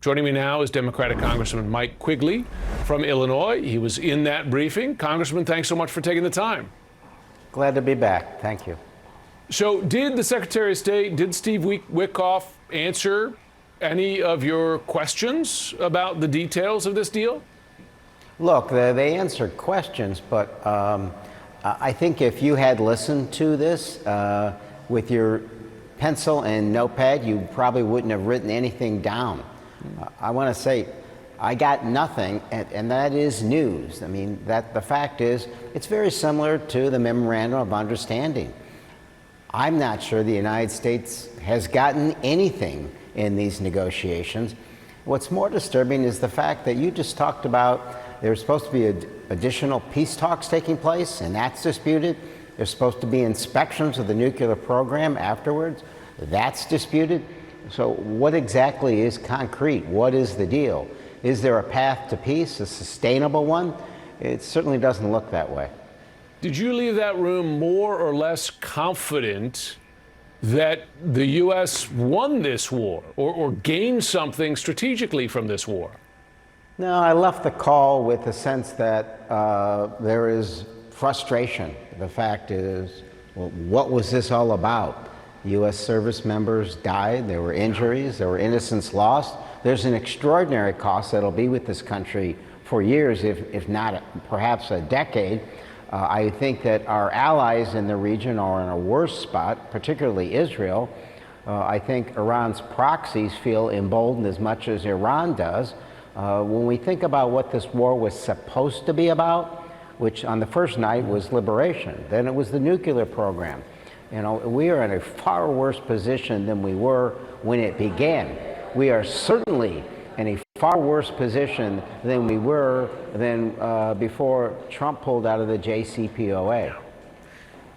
Joining me now is Democratic Congressman Mike Quigley from Illinois. He was in that briefing. Congressman, thanks so much for taking the time. Glad to be back. Thank you. So did the Secretary of State, did Steve Witkoff answer any of your questions about the details of this deal? Look, they answered questions, but I think if you had listened to this with your pencil and notepad, you probably wouldn't have written anything down. I want to say I got nothing, and that is news. I mean, that the fact is, it's very similar to the memorandum of understanding. I'm not sure the United States has gotten anything in these negotiations. What's more disturbing is the fact that you just talked about there's supposed to be additional peace talks taking place, and that's disputed. There's supposed to be inspections of the nuclear program afterwards. That's disputed. So what exactly is concrete? What is the deal? Is there a path to peace, a sustainable one? It certainly doesn't look that way. Did you leave that room more or less confident that the U.S. won this war or gained something strategically from this war? No, I left the call with the sense that there is frustration. The fact is, well, what was this all about? U.S. service members died, there were injuries, there were innocents lost. There's an extraordinary cost that'll be with this country for years, if not perhaps a decade. I think that our allies in the region are in a worse spot, particularly Israel. I think Iran's proxies feel emboldened as much as Iran does. When we think about what this war was supposed to be about, which on the first night was liberation, then it was the nuclear program. You know, we are in a far worse position than we were when it began. We are certainly in a far worse position than we were before Trump pulled out of the JCPOA.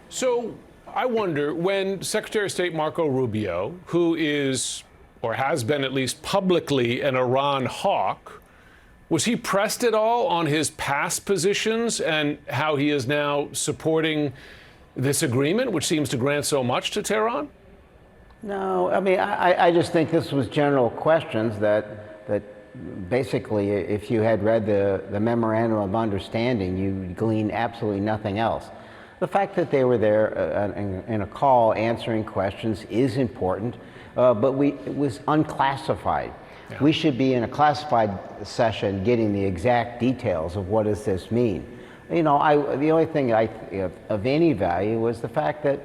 So I wonder, when Secretary of State Marco Rubio, who is, or has been at least publicly, an Iran hawk, was he pressed at all on his past positions and how he is now supporting this agreement, which seems to grant so much to Tehran? No, I mean, I just think this was general questions that basically, if you had read the memorandum of understanding, you glean absolutely nothing else. The fact that they were there in a call answering questions is important, but it was unclassified. Yeah. We should be in a classified session getting the exact details of what does this mean. You know, the only thing of any value was the fact that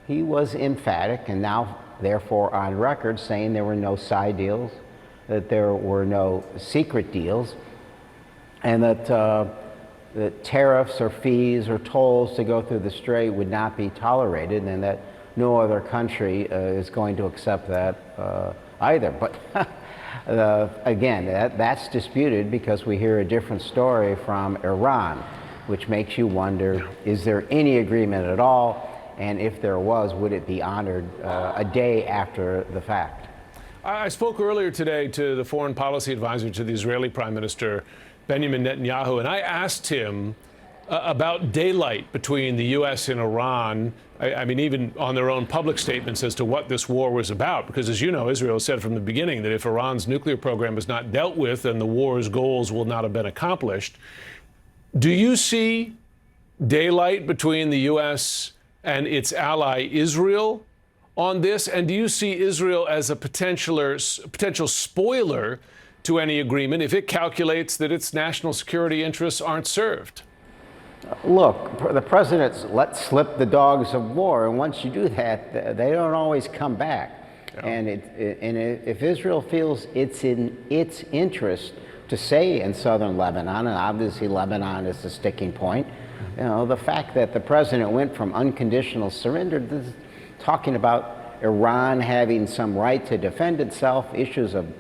he was emphatic and now therefore on record saying there were no side deals, that there were no secret deals, and that tariffs or fees or tolls to go through the strait would not be tolerated, and that no other country is going to accept that either. But again, that's disputed because we hear a different story from Iran, which makes you wonder, is there any agreement at all? And if there was, would it be honored a day after the fact? I spoke earlier today to the foreign policy advisor to the Israeli Prime Minister, Benjamin Netanyahu, and I asked him about daylight between the U.S. and Iran. I mean, even on their own public statements as to what this war was about, because as you know, Israel said from the beginning that if Iran's nuclear program is not dealt with, then the war's goals will not have been accomplished. Do you see daylight between the U.S. and its ally Israel on this? And do you see Israel as a potential spoiler to any agreement if it calculates that its national security interests aren't served? Look, the president's let slip the dogs of war, and once you do that, they don't always come back. Yeah. And if Israel feels it's in its interest to stay in southern Lebanon, and obviously Lebanon is the sticking point, you know, the fact that the president went from unconditional surrender to talking about Iran having some right to defend itself, issues of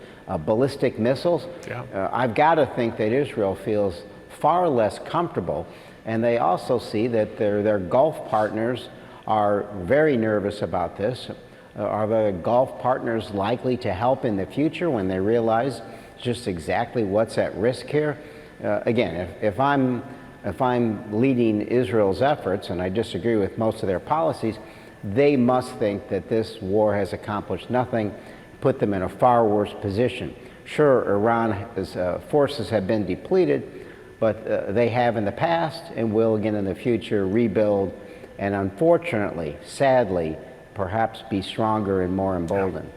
ballistic missiles, yeah. I've got to think that Israel feels far less comfortable, and they also see that their Gulf partners are very nervous about this. Are the Gulf partners likely to help in the future when they realize just exactly what's at risk here? Again, if I'm leading Israel's efforts, and I disagree with most of their policies, they must think that this war has accomplished nothing, put them in a far worse position. Sure, Iran's forces have been depleted, but they have in the past and will again in the future rebuild, and unfortunately, sadly, perhaps be stronger and more emboldened.